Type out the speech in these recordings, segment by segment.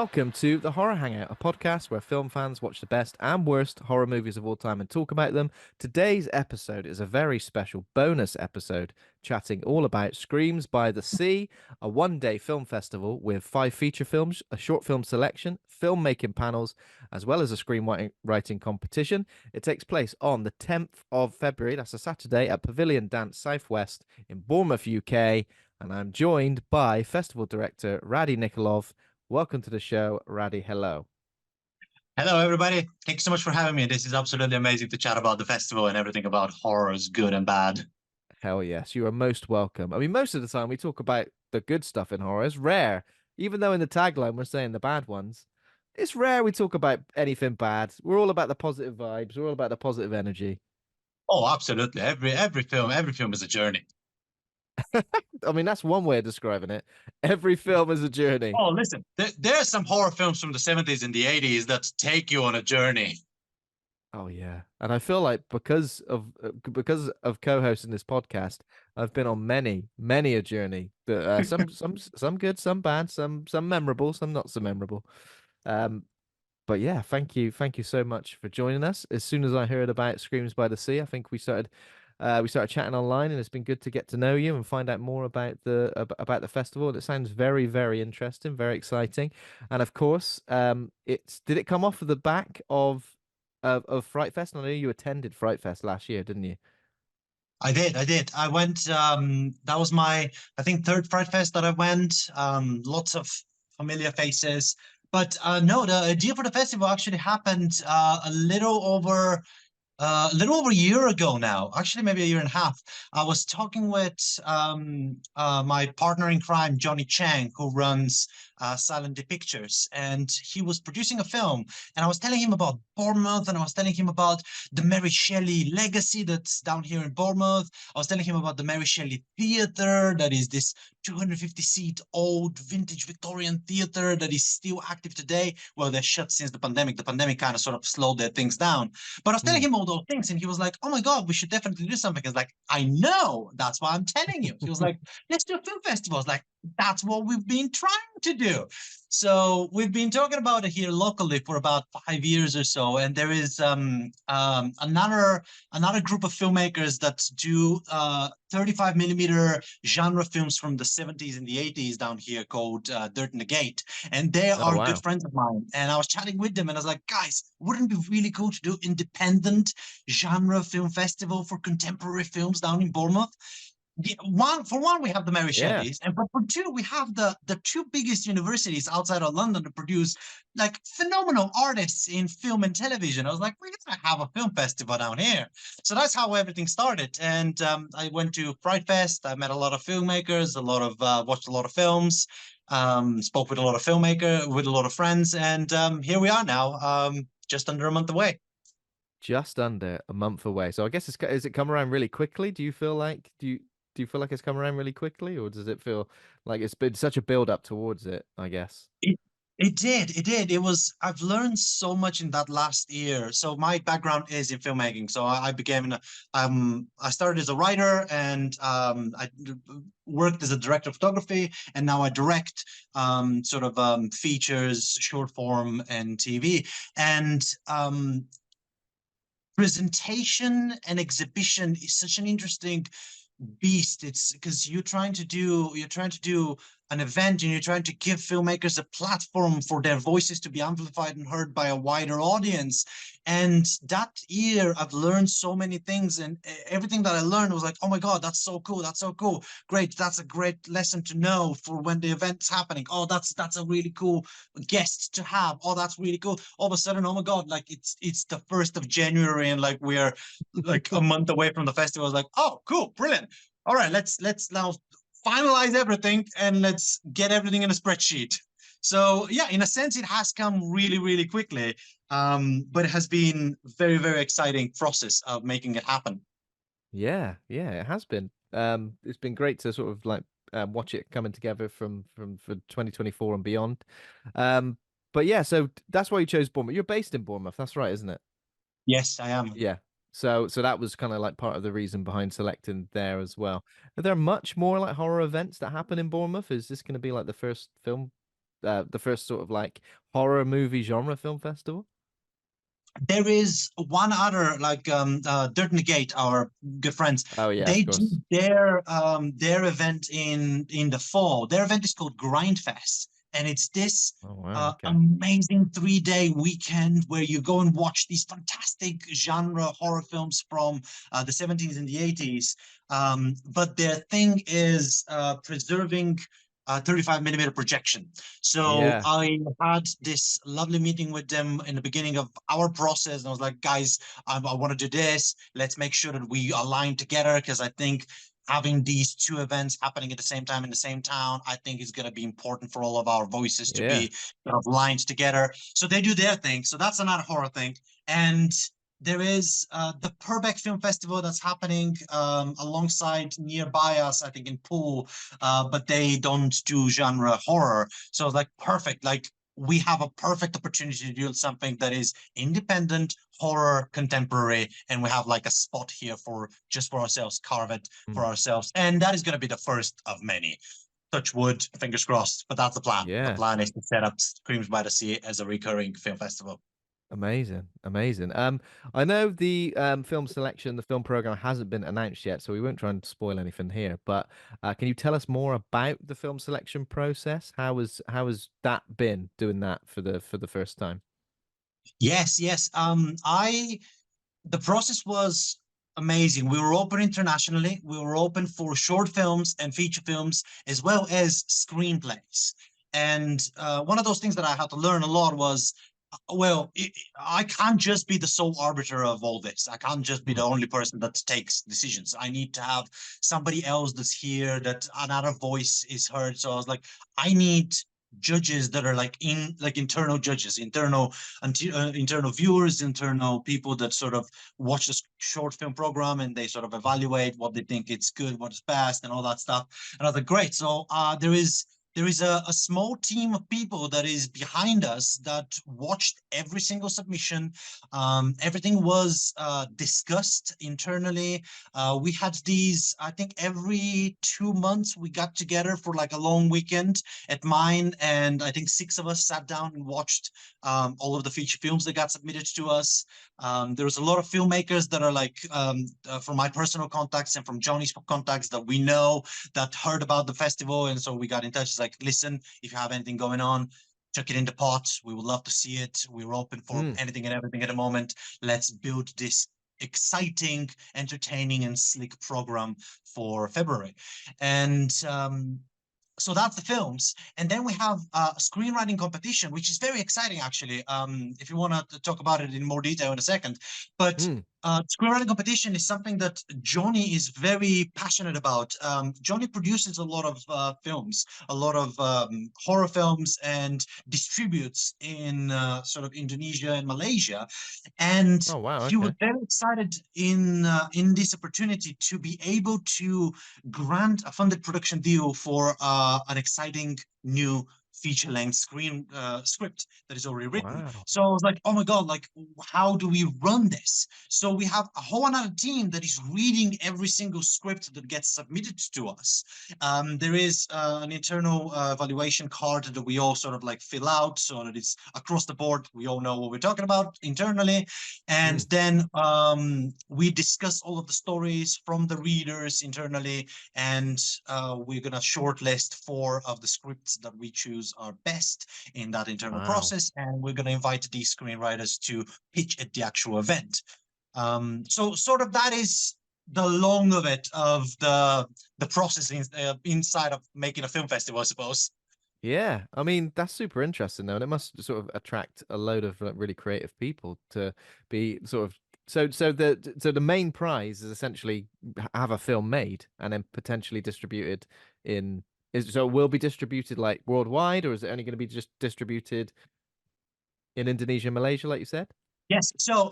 Welcome to the Horror Hangout, a podcast where film fans watch the best and worst horror movies of all time and talk about them. Today's episode is a very special bonus episode, chatting all about Screams by the Sea, a one-day film festival with 5 feature films, a short film selection, filmmaking panels, as well as a screenwriting competition. It takes place on the 10th of February, that's a Saturday, at Pavilion Dance South West in Bournemouth, UK. And I'm joined by festival director Radi Nikolov. Welcome to the show, Radi. Hello. Hello, everybody. Thanks so much for having me. This is absolutely amazing to chat about the festival and everything about horrors, good and bad. Hell yes, you are most welcome. I mean, most of the time we talk about the good stuff in horror. It's rare, even though in the tagline we're saying the bad ones. It's rare we talk about anything bad. We're all about the positive vibes. We're all about the positive energy. Oh, absolutely. Every film is a journey. I mean, that's one way of describing it. Every film is a journey. Oh, listen, there are some horror films from the 70s and the 80s that take you on a journey. Oh yeah, and I feel like because of co-hosting this podcast, I've been on many a journey. That some good, some bad, some memorable, some not so memorable. Um, but yeah, thank you so much for joining us. As soon as I heard about Screams by the Sea, I think we started chatting online, and it's been good to get to know you and find out more about about the festival. It sounds very interesting, very exciting, and of course, it's did it come off of the back of Fright Fest? I know you attended Fright Fest last year, didn't you? I did. I went, that was my, I think, third Fright Fest that I went. Lots of familiar faces. But no, the idea for the festival actually happened a little over a year ago now, actually maybe a year and a half. I was talking with my partner in crime, Johnny Chang, who runs Silent D Pictures, and he was producing a film. And I was telling him about Bournemouth, and I was telling him about the Mary Shelley legacy that's down here in Bournemouth. I was telling him about the Mary Shelley Theatre, that is this 250-seat old vintage Victorian theatre that is still active today. Well, they're shut since the pandemic. The pandemic kind of sort of slowed their things down. But I was telling Mm. him all those things, and he was like, "Oh my God, we should definitely do something." I was like, "I know, that's why I'm telling you." He was like, "Let's do a film festival." I was like, "That's what we've been trying to do." So we've been talking about it here locally for about 5 years or so, and there is another group of filmmakers that do 35 millimeter genre films from the 70s and the 80s down here called Dirt in the Gate, and they Oh are good wow. friends of mine. And I was chatting with them, and I was like, "Guys, wouldn't it be really cool to do independent genre film festival for contemporary films down in Bournemouth?" Yeah, for one, we have the Mary Yeah. Shelleys, and but for two, we have the two biggest universities outside of London to produce like phenomenal artists in film and television. I was like, we're gonna have a film festival down here. So that's how everything started. And I went to Fright Fest. I met a lot of filmmakers, watched a lot of films, spoke with a lot of with a lot of friends, and here we are now, just under a month away. Just under a month away. So I guess is it come around really quickly? Do you feel like it's come around really quickly, or does it feel like it's been such a build up towards it, I guess? It it did. It did. It was. I've learned so much in that last year. So my background is in filmmaking. So I became I started as a writer, and worked as a director of photography, and now I direct sort of features, short form, and TV. And presentation and exhibition is such an interesting beast. It's because you're trying to do an event, and you're trying to give filmmakers a platform for their voices to be amplified and heard by a wider audience. And that year I've learned so many things, and everything that I learned was like, "Oh my God, that's so cool, that's so cool, great, that's a great lesson to know for when the event's happening. Oh, that's a really cool guest to have. Oh, that's really cool." All of a sudden, oh my God, like it's the 1st of January, and like we're like a month away from the festival. I was like, "Oh, cool, brilliant. All right, let's now finalize everything, and let's get everything in a spreadsheet." So yeah, in a sense, it has come really quickly, but it has been very exciting process of making it happen. Yeah, it has been. It's been great to sort of like watch it coming together from for 2024 and beyond. Um, but yeah, so that's why you chose Bournemouth. You're based in Bournemouth, that's right, isn't it? Yes, I am. Yeah. So that was kind of like part of the reason behind selecting there as well. Are there much more like horror events that happen in Bournemouth? Is this going to be like the first film? the first sort of like horror movie genre film festival? There is one other, like Dirt Negate, our good friends. Oh yeah, of They do course. their event in the fall. Their event is called Grindfest, and it's this Oh wow, okay. amazing 3-day weekend where you go and watch these fantastic genre horror films from the 70s and the 80s. But their thing is preserving 35 millimeter projection. So Yeah, I had this lovely meeting with them in the beginning of our process, and I was like, guys, I want to do this. Let's make sure that we align together, because I think having these two events happening at the same time in the same town, I think is going to be important for all of our voices to yeah, be sort of aligned together. So they do their thing. So that's another horror thing. And there is the Purbeck Film Festival that's happening alongside nearby us, I think in Poole, but they don't do genre horror. So like perfect, like we have a perfect opportunity to do something that is independent horror contemporary, and we have like a spot here for just for ourselves, carve it for mm, ourselves, and that is going to be the first of many. Touch wood, fingers crossed, but that's the plan. The yeah. plan is to set up Screams by the Sea as a recurring film festival. Amazing, amazing. I know the film selection, the film program hasn't been announced yet, so we won't try and spoil anything here. But can you tell us more about the film selection process? How has that been doing that for the first time? Yes, yes. I The process was amazing. We were open internationally. We were open for short films and feature films, as well as screenplays. And one of those things that I had to learn a lot was, well, I can't just be the sole arbiter of all this. I can't just be the Mm, only person that takes decisions. I need to have somebody else that's here, that another voice is heard. So I was like, I need judges that are like internal judges, internal viewers, internal people that sort of watch this short film program, and they sort of evaluate what they think it's good, what is best, and all that stuff. And I was like, great. So there is a small team of people that is behind us that watched every single submission. Everything was discussed internally. We had these, I think every 2 months we got together for like a long weekend at mine, and I think 6 of us sat down and watched all of the feature films that got submitted to us. There was a lot of filmmakers that are like from my personal contacts and from Johnny's contacts that we know, that heard about the festival, and so we got in touch. It's like, listen, if you have anything going on, chuck it in the pot. We would love to see it. We're open for mm. anything and everything at the moment. Let's build this exciting, entertaining, and slick program for February. And so that's the films, and then we have a screenwriting competition, which is very exciting actually. If you want to talk about it in more detail in a second, but Mm. screenwriting competition is something that Johnny is very passionate about. Johnny produces a lot of films, a lot of horror films, and distributes in sort of Indonesia and Malaysia. And Oh wow, he was okay. very excited in this opportunity to be able to grant a funded production deal for an exciting new feature-length script that is already written. Wow. So I was like, oh my God, like, how do we run this? So we have a whole another team that is reading every single script that gets submitted to us. There is an internal evaluation card that we all sort of like fill out so that it's across the board. We all know what we're talking about internally. And Mm. then we discuss all of the stories from the readers internally, and we're going to shortlist 4 of the scripts that we choose are best in that internal Wow. process, and we're going to invite these screenwriters to pitch at the actual event. So sort of that is the long of it of the process inside of making a film festival, I suppose. Yeah, I mean that's super interesting though, and it must sort of attract a load of like, really creative people to be sort of so the main prize is essentially have a film made and then potentially distributed in so it will be distributed like worldwide, or is it only going to be just distributed in Indonesia and Malaysia, like you said? Yes. So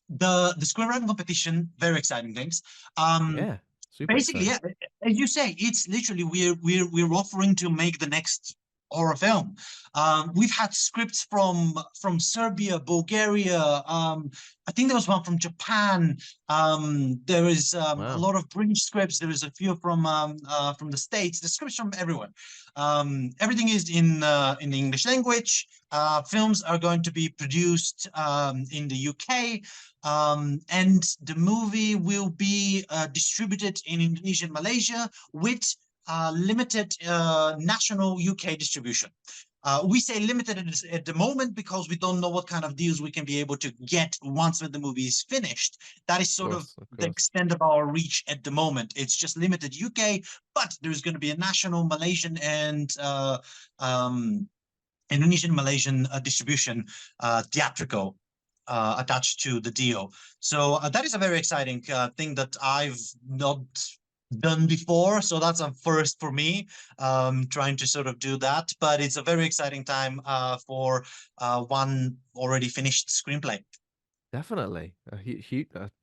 the screenwriting competition, very exciting things. Um, Yeah, super Basically, exciting. yeah, as you say, it's literally we're offering to make the next horror film. We've had scripts from Serbia, Bulgaria. I think there was one from Japan. There is a Wow. lot of British scripts. There is a few from the States. The scripts from everyone. Everything is in the English language. Films are going to be produced in the UK. And the movie will be distributed in Indonesia and Malaysia with limited national UK distribution. We say limited at the moment because we don't know what kind of deals we can be able to get once when the movie is finished. That is sort of Of the course. extent of our reach at the moment. It's just limited UK, but there's going to be a national Malaysian and Indonesian Malaysian distribution theatrical attached to the deal. So that is a very exciting thing that I've not done before. So that's a first for me, trying to sort of do that. But it's a very exciting time for one already finished screenplay. Definitely a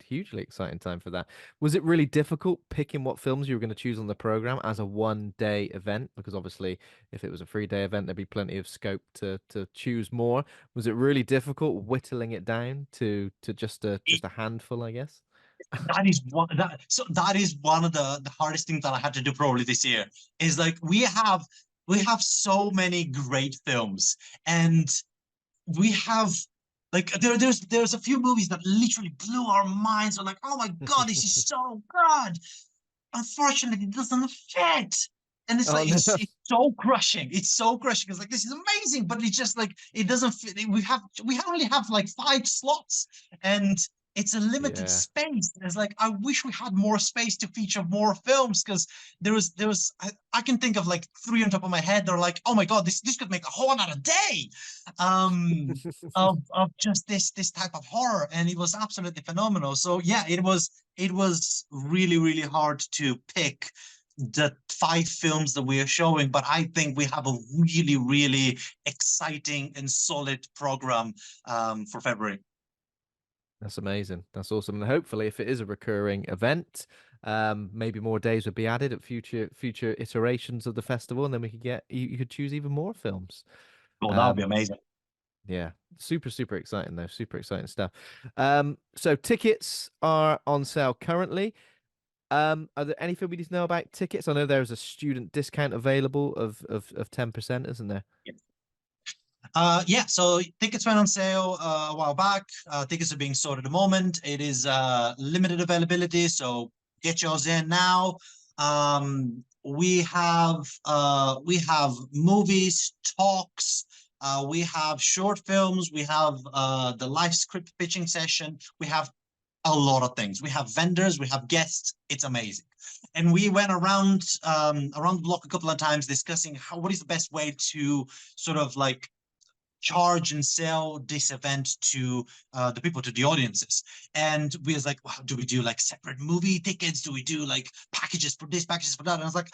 hugely exciting time for that. Was it really difficult picking what films you were going to choose on the program as a 1 day event? Because obviously, if it was a 3 day event, there'd be plenty of scope to choose more. Was it really difficult whittling it down to just a handful, I guess? That is one of the hardest things that I had to do probably this year. Is like we have so many great films, and we have like there's a few movies that literally blew our minds. We're like, oh my god, this is so good. Unfortunately, it doesn't fit. And it's Oh like no. it's so crushing. It's so crushing. It's like this is amazing, but it's just like it doesn't fit. We only have like 5 slots, and it's a limited Yeah. space. It's like I wish we had more space to feature more films because I can think of like 3 on top of my head. They're like, oh my god, this could make a whole another day. Of just this type of horror, and it was absolutely phenomenal. So yeah, it was really really hard to pick the 5 films that we are showing, but I think we have a really really exciting and solid program for February. That's amazing. That's awesome. And hopefully, if it is a recurring event, maybe more days would be added at future iterations of the festival, and then we could you could choose even more films. Oh, that would be Um, amazing. yeah, super exciting though. Super exciting stuff. So tickets are on sale currently. Are there anything we need to know about tickets? I know there's a student discount available of 10%, isn't there? Yeah, so tickets went on sale a while back. Tickets are being sold at the moment. It is limited availability, so get yours in now. We have movies, talks, we have short films, we have the live script pitching session, we have a lot of things. We have vendors, we have guests. It's amazing. And we went around the block a couple of times discussing what is the best way to sort of like charge and sell this event to the people, to the audiences. And we was like, wow, do we do like separate movie tickets? Do we do like packages for this, packages for that? And I was like,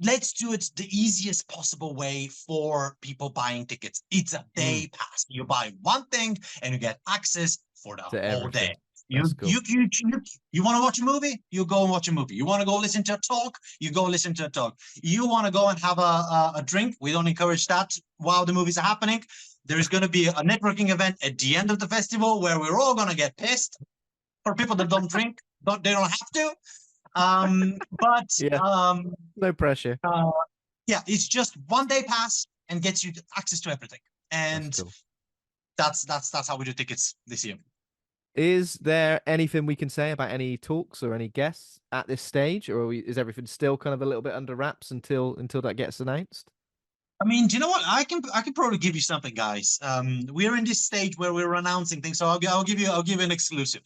let's do it the easiest possible way for people buying tickets. It's a Mm, day pass. You buy one thing and you get access for the to whole day. everything. You That's cool. you you you want to watch a movie? You go and watch a movie. You want to go listen to a talk? You go listen to a talk. You want to go and have a drink? We don't encourage that while the movies are happening. There's going to be a networking event at the end of the festival where we're all going to get pissed. For people that don't drink, they don't have to. But Yeah, no pressure. uh, yeah, it's just 1 day pass and gets you access to everything. That's And cool. that's how we do tickets this year. Is there anything we can say about any talks or any guests at this stage, or is everything still kind of a little bit under wraps until that gets announced? I mean, do you know what? I can probably give you something, guys. We're in this stage where we're announcing things, so I'll give you an exclusive.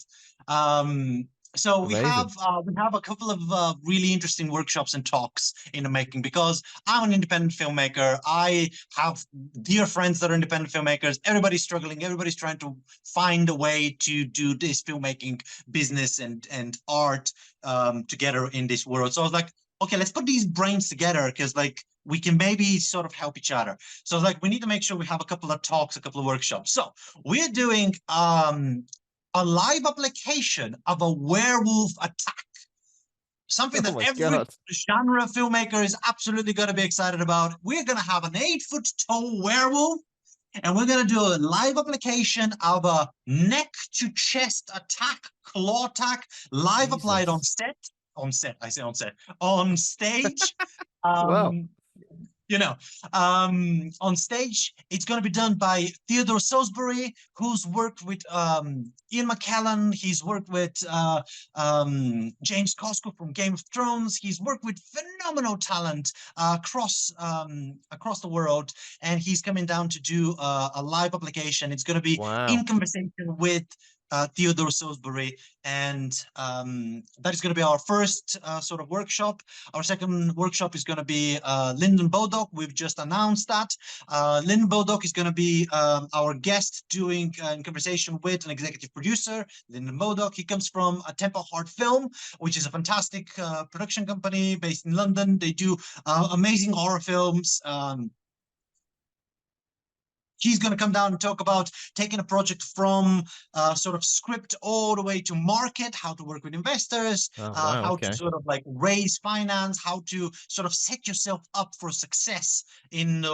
Um, so Amazing. we have a couple of really interesting workshops and talks in the making because I'm an independent filmmaker. I have dear friends that are independent filmmakers. Everybody's struggling. Everybody's trying to find a way to do this filmmaking business and art together in this world. So I was like, okay, let's put these brains together because like we can maybe sort of help each other. So like we need to make sure we have a couple of talks, a couple of workshops. So we're doing a live application of a werewolf attack. something Oh that my every God. genre filmmaker is absolutely going to be excited about. We're going to have an 8-foot tall werewolf, and we're going to do a live application of a neck to chest attack, claw attack, live applied on Jesus. set. I say on set, on stage. Well, Um, you know, on stage. It's going to be done by Theodore Salisbury, who's worked with Ian McKellen. He's worked with James Cosgrove from Game of Thrones. He's worked with phenomenal talent across the world, and he's coming down to do a live application. It's going to be wow. in conversation with Theodore Salisbury, and that is going to be our first sort of workshop. Our second workshop is going to be Lyndon Bodock. We've just announced that. Lyndon Bodock is going to be our guest doing in conversation with an executive producer, Lyndon Bodock. He comes from a Temple Hard Film, which is a fantastic production company based in London. They do amazing horror films. He's going to come down and talk about taking a project from sort of script all the way to market, how to work with investors, Oh, wow. how to Okay. sort of like raise finance, how to sort of set yourself up for success in the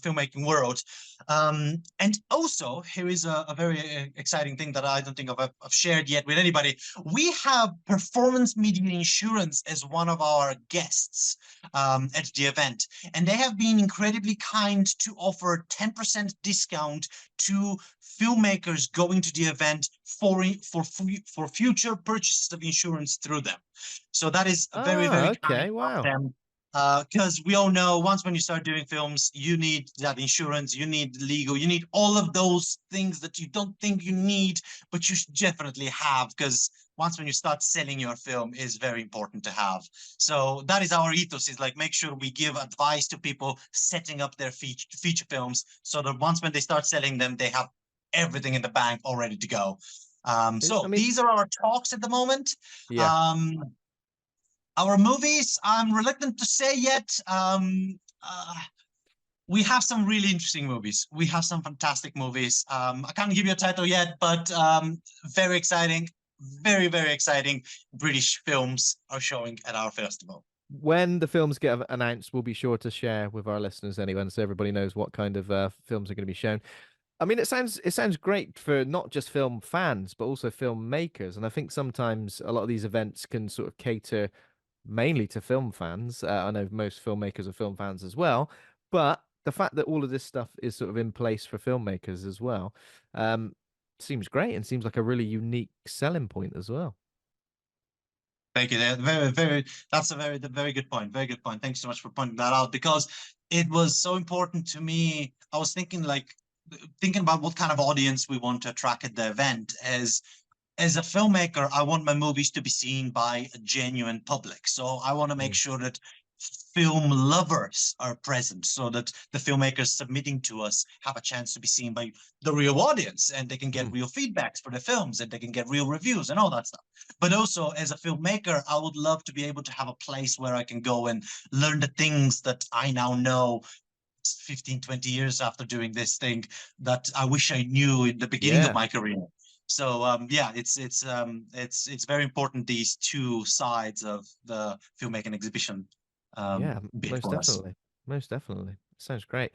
filmmaking world. And also, here is a very exciting thing that I don't think I've shared yet with anybody. We have Performance Media Insurance as one of our guests at the event, and they have been incredibly kind to offer 10% discount to filmmakers going to the event for future purchases of insurance through them. So that is very, Ah, very kind okay. of Wow. them. Because we all know once when you start doing films, you need that insurance, you need legal, you need all of those things that you don't think you need, but you should definitely have, because once when you start selling your film is very important to have. So that is our ethos, is like make sure we give advice to people setting up their feature films so that once when they start selling them, they have everything in the bank all ready to go. I So mean, these are our talks at the moment. yeah. Um, our movies, I'm reluctant to say yet. We have some really interesting movies. We have some fantastic movies. I can't give you a title yet, but very exciting, very, very exciting British films are showing at our festival. When the films get announced, we'll be sure to share with our listeners anyway, so everybody knows what kind of films are going to be shown. I mean, it sounds great for not just film fans, but also filmmakers. And I think sometimes a lot of these events can sort of cater mainly to film fans. I know most filmmakers are film fans as well, but the fact that all of this stuff is sort of in place for filmmakers as well, um, seems great and seems like a really unique selling point as well. Thank you. Very, very. That's a very good point. Very good point. Thanks so much for pointing that out, because it was so important to me. I was thinking about what kind of audience we want to attract at the event. As a filmmaker, I want my movies to be seen by a genuine public. So I want to make Mm. sure that film lovers are present, so that the filmmakers submitting to us have a chance to be seen by the real audience, and they can get Mm. real feedbacks for the films, and they can get real reviews and all that stuff. But also, as a filmmaker, I would love to be able to have a place where I can go and learn the things that I now know 15, 20 years after doing this thing, that I wish I knew in the beginning of Yeah, my career. So yeah, it's very important, these two sides of the filmmaking exhibition yeah, bit most for us. definitely. Most definitely. Sounds great.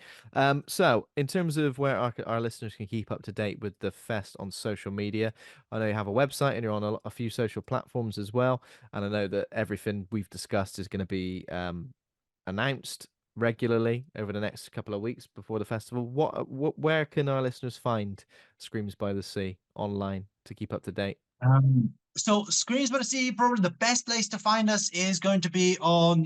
So in terms of where our listeners can keep up to date with the fest on social media, I know you have a website and you're on a few social platforms as well. And I know that everything we've discussed is going to be announced regularly over the next couple of weeks before the festival. Where can our listeners find Screams by the Sea online to keep up to date? So Screens by the Sea, probably the best place to find us is going to be on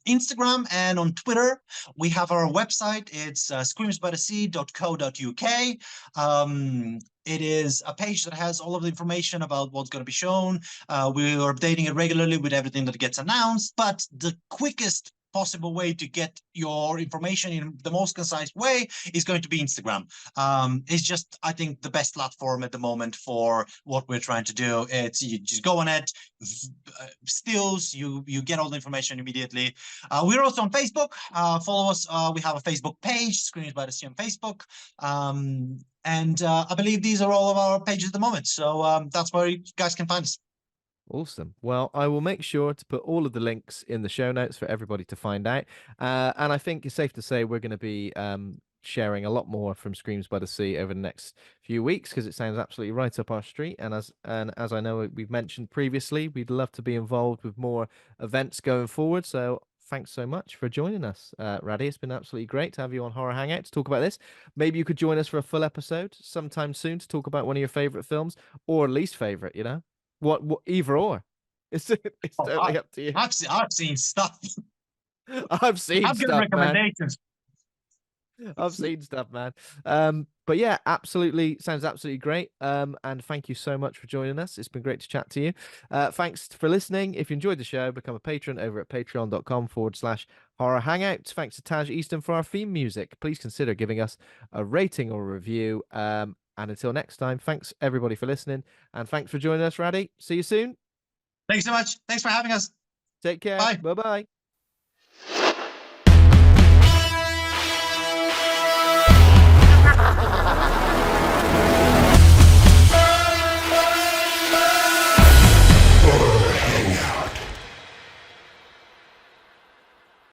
Instagram and on Twitter. We have our website. It's screamsbythesea.co.uk. It is a page that has all of the information about what's going to be shown. We are updating it regularly with everything that gets announced, but the quickest possible way to get your information in the most concise way is going to be Instagram. It's just, I think, the best platform at the moment for what we're trying to do. It's, you just go on it, stills, you get all the information immediately. We're also on Facebook. Follow us. We have a Facebook page, Screens by the Sea on Facebook. And I believe these are all of our pages at the moment. So that's where you guys can find us. Awesome. Well, I will make sure to put all of the links in the show notes for everybody to find out. And I think it's safe to say we're going to be sharing a lot more from Screams by the Sea over the next few weeks because it sounds absolutely right up our street. And as I know we've mentioned previously, we'd love to be involved with more events going forward. So thanks so much for joining us, Radi. It's been absolutely great to have you on Horror Hangout to talk about this. Maybe you could join us for a full episode sometime soon to talk about one of your favorite films or least favorite, you know? What either or. It's Oh, totally up to you. I've seen stuff. I've seen I've got stuff, man. recommendations. I've seen stuff, man. But yeah, absolutely sounds absolutely great. And thank you so much for joining us. It's been great to chat to you. Thanks for listening. If you enjoyed the show, become a patron over at patreon.com/horror hangout. Thanks to Taj Easton for our theme music. Please consider giving us a rating or a review. And until next time, thanks everybody for listening, and thanks for joining us, Radi. See you soon. Thanks so much. Thanks for having us. Take care. Bye. Bye bye.